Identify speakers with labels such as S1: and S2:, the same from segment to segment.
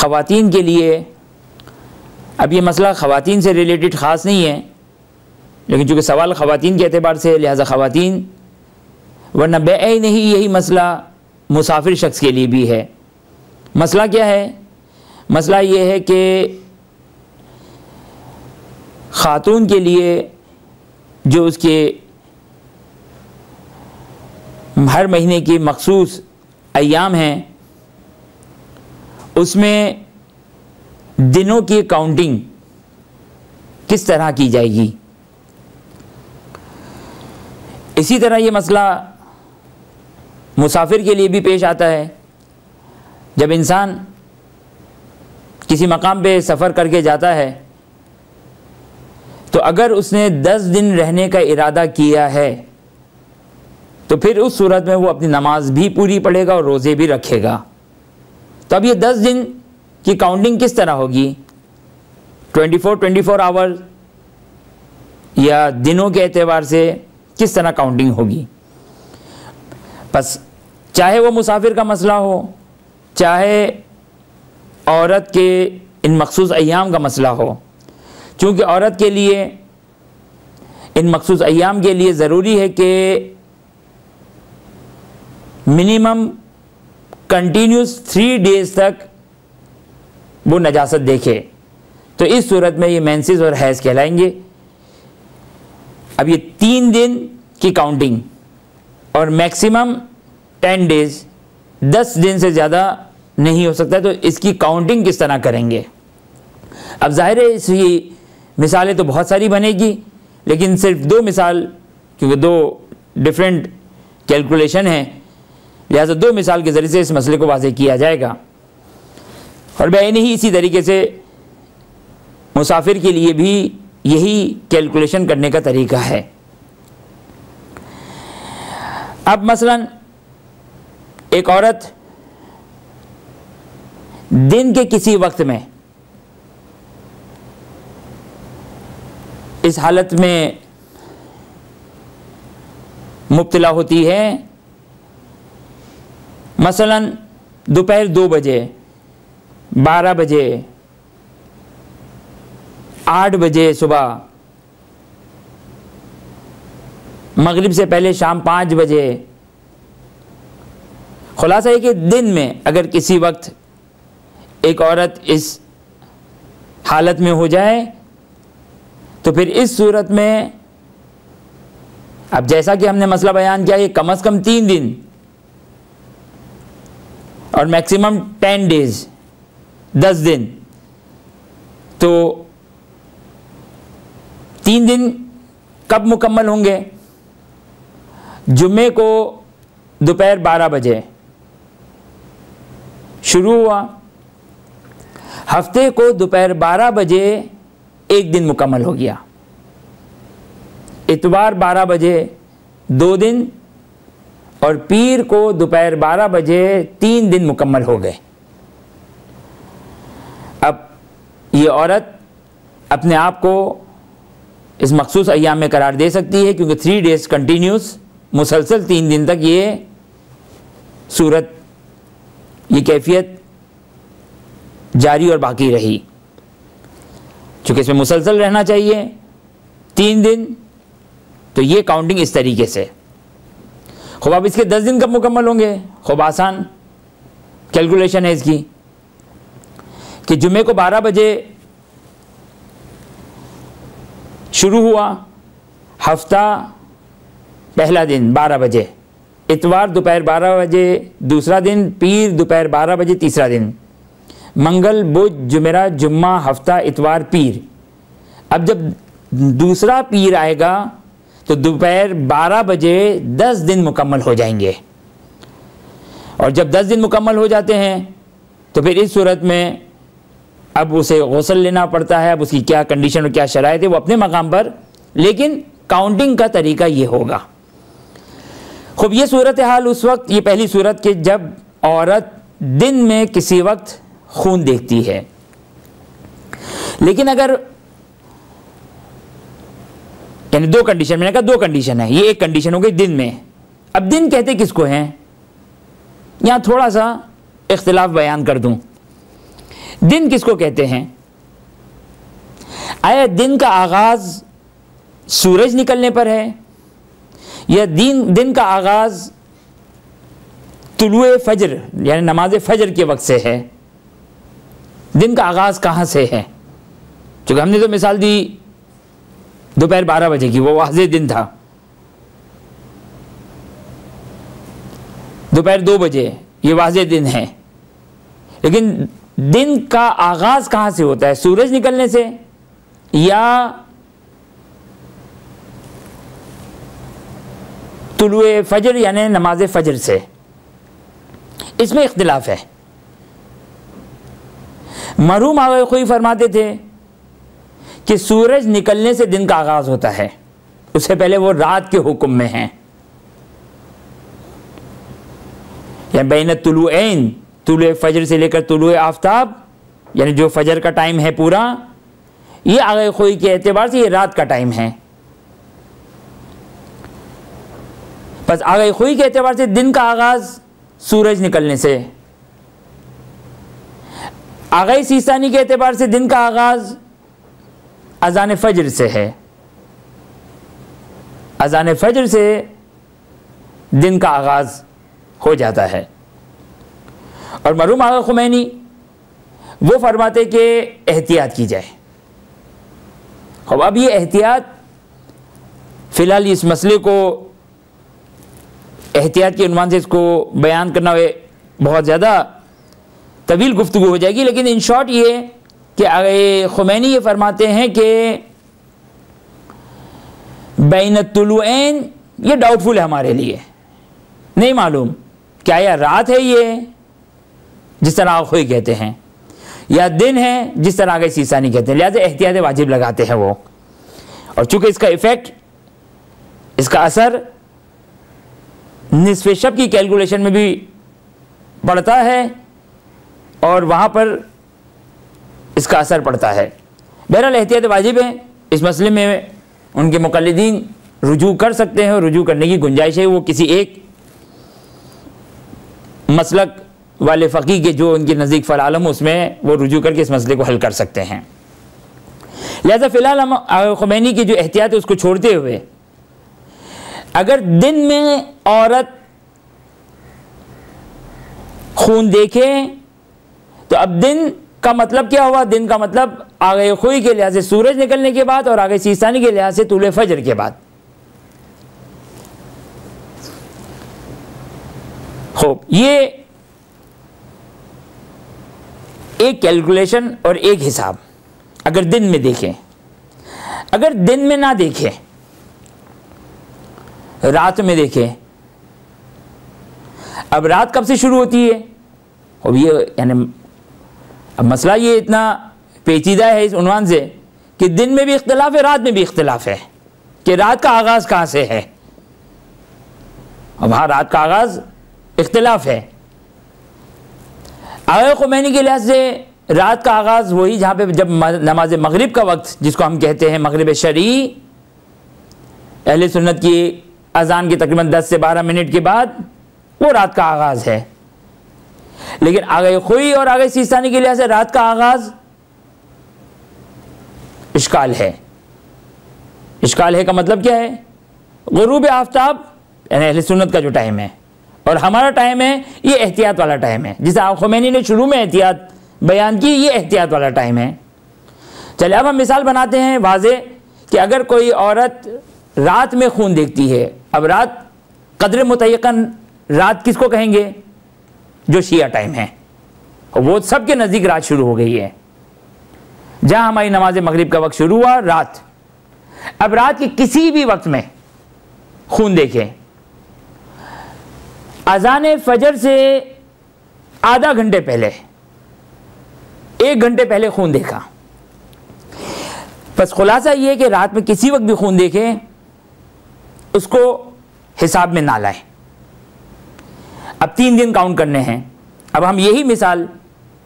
S1: ख़वातीन के लिए, अब ये मसला ख़वातीन से रिलेटेड ख़ास नहीं है, लेकिन चूँकि सवाल ख़वातीन के एतबार से लिहाजा ख़वातीन, वरना बेअन ही यही मसला मुसाफिर शख्स के लिए भी है। मसला क्या है? मसला ये है कि ख़ातून के लिए जो उसके हर महीने की मखसूस अय्याम हैं, उसमें दिनों की काउंटिंग किस तरह की जाएगी। इसी तरह ये मसला मुसाफिर के लिए भी पेश आता है। जब इंसान किसी मकाम पे सफ़र करके जाता है, तो अगर उसने 10 दिन रहने का इरादा किया है, तो फिर उस सूरत में वो अपनी नमाज भी पूरी पढ़ेगा और रोज़े भी रखेगा। तो अब ये 10 दिन की काउंटिंग किस तरह होगी? 24 आवर या दिनों के एतबार से किस तरह काउंटिंग होगी? बस चाहे वो मुसाफिर का मसला हो, चाहे औरत के इन मखसूस अय्याम का मसला हो, चूँकि औरत के लिए इन मखसूस अय्याम के लिए ज़रूरी है कि मिनिमम कंटिन्यूस 3 डेज़ तक वो नजासत देखे, तो इस सूरत में ये मेंसेस और हैज़ कहलाएंगे। अब ये 3 दिन की काउंटिंग और मैक्सिमम 10 डेज़, 10 दिन से ज़्यादा नहीं हो सकता, तो इसकी काउंटिंग किस तरह करेंगे? अब ज़ाहिर है इसकी मिसालें तो बहुत सारी बनेगी, लेकिन सिर्फ 2 मिसाल, क्योंकि 2 डिफरेंट कैलकुलेशन हैं, लिहाजा 2 मिसाल के ज़रिए से इस मसले को वाज़ेह किया जाएगा। और बैन ही इसी तरीके से मुसाफिर के लिए भी यही कैलकुलेशन करने का तरीका है। अब मसलन एक औरत दिन के किसी वक्त में इस हालत में मुब्तला होती है, मसलन दोपहर 2 बजे, 12 बजे, 8 बजे सुबह, मगरिब से पहले शाम 5 बजे। खुलासा है कि दिन में अगर किसी वक्त एक औरत इस हालत में हो जाए, तो फिर इस सूरत में, अब जैसा कि हमने मसला बयान किया, ये कम से कम 3 दिन और मैक्सिमम 10 डेज़, 10 दिन, तो 3 दिन कब मुकम्मल होंगे? जुम्मे को दोपहर 12 बजे शुरू हुआ, हफ्ते को दोपहर 12 बजे एक दिन मुकम्मल हो गया, इतवार 12 बजे 2 दिन, और पीर को दोपहर 12 बजे 3 दिन मुकम्मल हो गए। अब ये औरत अपने आप को इस मखसूस अय्याम में करार दे सकती है, क्योंकि 3 डेज़ कंटिन्यूस, मुसलसल 3 दिन तक ये सूरत, ये कैफियत जारी और बाकी रही। चूँकि इसमें मुसलसल रहना चाहिए 3 दिन, तो ये काउंटिंग इस तरीके से। खूब अब इसके 10 दिन कब मुकम्मल होंगे? खूब आसान कैलकुलेशन है इसकी कि जुम्मे को 12 बजे शुरू हुआ, हफ्ता पहला दिन 12 बजे, इतवार दोपहर 12 बजे दूसरा दिन, पीर दोपहर 12 बजे तीसरा दिन, मंगल बुध जुमेरा जुम्मा हफ्ता इतवार पीर। अब जब दूसरा पीर आएगा तो दोपहर 12 बजे 10 दिन मुकम्मल हो जाएंगे, और जब 10 दिन मुकम्मल हो जाते हैं तो फिर इस सूरत में अब उसे गुस्ल लेना पड़ता है। अब उसकी क्या कंडीशन और क्या शराइत है वो अपने मकाम पर, लेकिन काउंटिंग का तरीका ये होगा। खूब ये सूरत हाल उस वक्त, ये पहली सूरत कि जब औरत दिन में किसी वक्त खून देखती है। लेकिन अगर यानी 2 कंडीशन, मैंने कहा 2 कंडीशन है, ये एक कंडीशन हो गई दिन में। अब दिन कहते किसको हैं, यहां थोड़ा सा इख्तिलाफ बयान कर दूं। दिन किसको कहते हैं? आया दिन का आगाज सूरज निकलने पर है, या दिन का आगाज तुलुए फजर यानी नमाज फजर के वक्त से है? दिन का आगाज कहाँ से है? क्योंकि हमने तो मिसाल दी दोपहर 12 बजे की, वो वाज़ेह दिन था। दोपहर 2 बजे ये वाज़ेह दिन है, लेकिन दिन का आगाज कहाँ से होता है? सूरज निकलने से या तुलुए फजर यानी नमाज फजर से? इसमें इख्तिलाफ है। मरहूम आगे खुई फरमाते थे कि सूरज निकलने से दिन का आगाज होता है, उससे पहले वो रात के हुक्म में है। या बैन तुलुऐन, तुलुए फजर से लेकर तुलुए आफ्ताब यानी जो फजर का टाइम है पूरा, ये आगे खुई के एतबार से ये रात का टाइम है। बस आगे खुई के एतबार से दिन का आगाज सूरज निकलने से, आगे सीसानी के एतबार से दिन का आगाज अजान फजर से है। अजान फजर से दिन का आगाज हो जाता है। और मरहूम आगा खुमैनी वो फरमाते कि एहतियात की जाए। अब ये एहतियात, फ़िलहाल इस मसले को एहतियात के उन्वान से इसको बयान करना बहुत ज़्यादा तवील गुफ्तगू हो जाएगी, लेकिन इन शॉर्ट ये कि आगे खुमैनी ये फरमाते हैं कि बैन तुलुऐन ये डाउटफुल है हमारे लिए, नहीं मालूम क्या यह रात है ये जिस तरह आखोई कहते हैं, या दिन है जिस तरह आगे सीसानी कहते हैं। लिहाजा एहतियात वाजिब लगाते हैं वो। और चूंकि इसका इफ़ेक्ट, इसका असर निस्फ़े शब की कैलकुलेशन में भी पड़ता है और वहाँ पर इसका असर पड़ता है। बहरहाल एहतियात वाजिब है। इस मसले में उनके मुक़ल्लिदीन रुजू कर सकते हैं और रुजू करने की गुंजाइश है। वो किसी एक मसलक वाले फ़क़ी के जो उनके नज़दीक फ़ल-आलम, उसमें वो रुजू करके इस मसले को हल कर सकते हैं। लिहाजा फ़िलहाल हम खुमैनी की जो एहतियात है उसको छोड़ते हुए, अगर दिन में औरत खून देखे तो अब दिन का मतलब क्या हुआ? दिन का मतलब आगे खुई के लिहाज से सूरज निकलने के बाद और आगे सीसानी के लिहाज से तुले फजर के बाद। खूब, ये एक कैलकुलेशन और एक हिसाब अगर दिन में देखें। अगर दिन में ना देखें, रात में देखें। अब रात कब से शुरू होती है? अब ये यानी अब मसला ये इतना पेचीदा है इस उन्वान से कि दिन में भी इख्तिलाफ है, रात में भी इख्तिलाफ है कि रात का आगाज़ कहाँ से है। अब हाँ, रात का आगाज़ इख्तिलाफ है। आगे खुमैनी के लिहाज से रात का आगाज़ वही जहाँ पे जब नमाज मगरिब का वक्त, जिसको हम कहते हैं मगरिब शरई, अहले सुन्नत की अजान के तकरीबन 10 से 12 मिनट के बाद वो रात का आगाज़ है। लेकिन आगे खुई और आगे सीसानी के लिहाज से रात का आगाज़ इश्काल है। इश्काल है का मतलब क्या है? गुरूब आफ्ताब यानी अहले सुन्नत का जो टाइम है और हमारा टाइम है, ये एहतियात वाला टाइम है। जिसे खुमैनी ने शुरू में एहतियात बयान की, ये एहतियात वाला टाइम है। चलिए अब हम मिसाल बनाते हैं वाज़े कि अगर कोई औरत रात में खून देखती है। अब रात कदर मुतय्यन रात किसको कहेंगे? जो शिया टाइम है, वो सबके नज़दीक रात शुरू हो गई है। जहाँ हमारी नमाज मगरिब का वक्त शुरू हुआ, रात। अब रात के किसी भी वक्त में खून देखें, अजान फजर से आधा घंटे पहले, 1 घंटे पहले खून देखा, बस खुलासा ये है कि रात में किसी वक्त भी खून देखें, उसको हिसाब में ना लाएं। अब 3 दिन काउंट करने हैं। अब हम यही मिसाल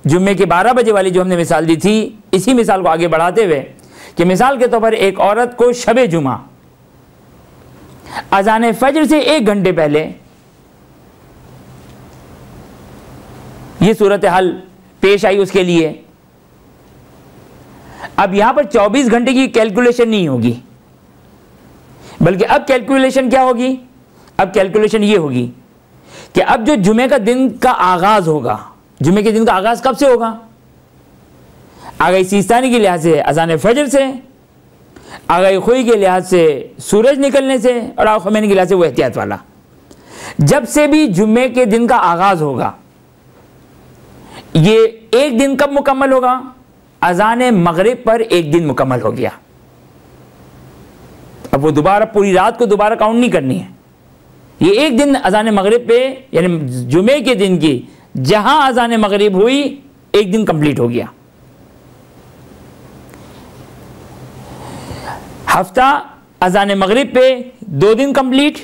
S1: जुम्मे के 12 बजे वाली जो हमने मिसाल दी थी, इसी मिसाल को आगे बढ़ाते हुए कि मिसाल के तौर पर एक औरत को शब जुमा अजान फजर से 1 घंटे पहले ये सूरत हाल पेश आई उसके लिए अब यहां पर 24 घंटे की कैलकुलेशन नहीं होगी, बल्कि अब कैलकुलेशन क्या होगी, अब कैलकुलेशन ये होगी कि अब जो जुमे का दिन का आगाज होगा, जुमे के दिन का आगाज कब से होगा, आगाही सीस्तानी के लिहाज से अजान फजर से, आगाही खुई के लिहाज से सूरज निकलने से, और आखिर के लिहाज से वो एहतियात वाला। जब से भी जुमे के दिन का आगाज होगा, ये एक दिन कब मुकम्मल होगा, अजान मगरिब पर एक दिन मुकम्मल हो गया। अब वो दोबारा पूरी रात को दोबारा काउंट नहीं करनी है, ये एक दिन अजान मगरिब पे, यानी जुमे के दिन की जहां अजान मगरिब हुई एक दिन कंप्लीट हो गया। हफ्ता अजान मगरिब पे 2 दिन कंप्लीट,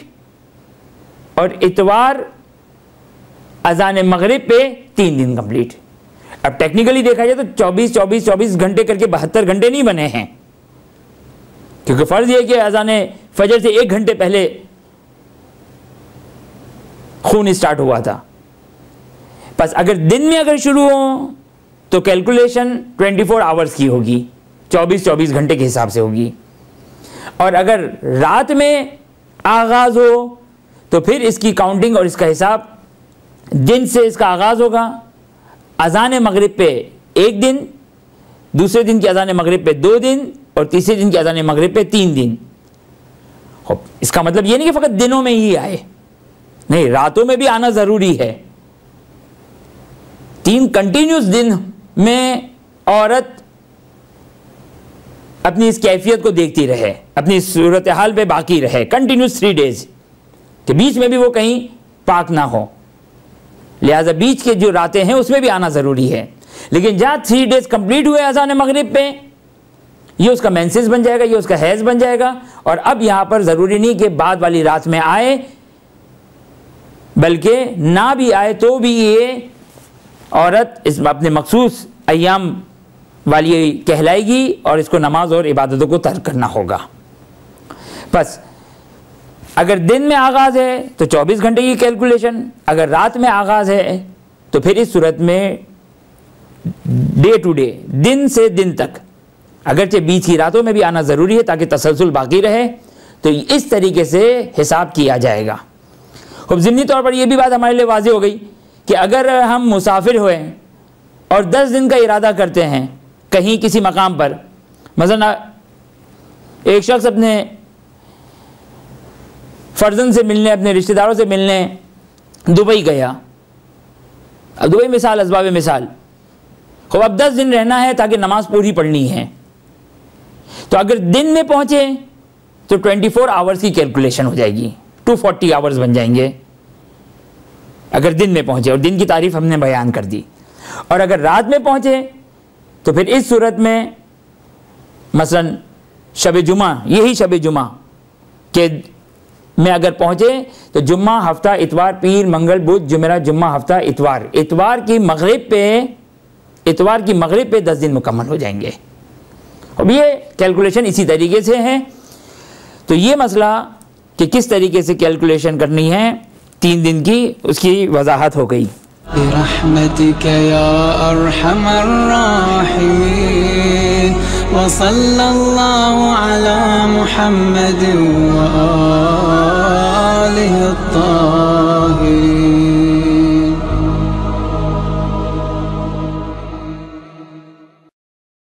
S1: और इतवार अजान मगरिब पे 3 दिन कंप्लीट। अब टेक्निकली देखा जाए तो 24 घंटे करके 72 घंटे नहीं बने हैं, क्योंकि फर्ज ये कि अजान फजर से 1 घंटे पहले खून स्टार्ट हुआ था। बस अगर दिन में अगर शुरू हो तो कैलकुलेशन 24 आवर्स की होगी, 24 घंटे के हिसाब से होगी, और अगर रात में आगाज हो तो फिर इसकी काउंटिंग और इसका हिसाब दिन से इसका आगाज होगा। अजान मगरिब पे 1 दिन, दूसरे दिन की अजान मगरिब पे 2 दिन, और तीसरे दिन की अजान मगरिब पे 3 दिन। इसका मतलब ये नहीं कि फ़कत दिनों में ही आए, नहीं, रातों में भी आना ज़रूरी है। 3 कंटिन्यूस दिन में औरत अपनी इस कैफियत को देखती रहे, अपनी सूरत हाल पे बाकी रहे, कंटिन्यूस 3 डेज के बीच में भी वो कहीं पाक ना हो, लिहाजा बीच के जो रातें हैं उसमें भी आना ज़रूरी है। लेकिन जहाँ 3 डेज कंप्लीट हुए अजान मगरिब पे, ये उसका मेंसेस बन जाएगा, ये उसका हैज़ बन जाएगा, और अब यहाँ पर ज़रूरी नहीं कि बाद वाली रात में आए, बल्कि ना भी आए तो भी ये औरत इस अपने मखसूस अय्याम वाली कहलाएगी, और इसको नमाज और इबादतों को तर्क करना होगा। बस अगर दिन में आगाज़ है तो 24 घंटे की कैलकुलेशन, अगर रात में आगाज़ है तो फिर इस सूरत में डे टू डे, दिन से दिन तक, अगरचे बीच की रातों में भी आना ज़रूरी है ताकि तसलसल बाकी रहे, तो इस तरीके से हिसाब किया जाएगा। खूब ज़िमनी तौर पर यह भी बात हमारे लिए वाज़ेह हो गई कि अगर हम मुसाफिर हुए और 10 दिन का इरादा करते हैं कहीं किसी मकाम पर, मसलन एक शख्स अपने फर्जन से मिलने, अपने रिश्तेदारों से मिलने दुबई गया, अब दुबई मिसाल, असबाब मिसाल, खूब अब 10 दिन रहना है ताकि नमाज पूरी पढ़नी है, तो अगर दिन में पहुंचे तो 24 आवर्स की कैलकुलेशन हो जाएगी, 240 आवर्स बन जाएंगे अगर दिन में पहुंचे, और दिन की तारीफ हमने बयान कर दी। और अगर रात में पहुंचे तो फिर इस सूरत में मसलन शब जुमा, यही शब जुमा के में अगर पहुंचे तो जुम्मा, हफ्ता, इतवार, पीर, मंगल, बुध, जुमेरात, जुम्मा, हफ्ता, इतवार, इतवार की मगरिब पे 10 दिन मुकम्मल हो जाएंगे। अब ये कैलकुलेशन इसी तरीके से है। तो ये मसला कि किस तरीके से कैलकुलेशन करनी है 3 दिन की, उसकी वजाहत हो गई।
S2: बिरहमतिक या अरहमर राहिमीन व सल्लल्लाहु अला मुहम्मद व आलिहि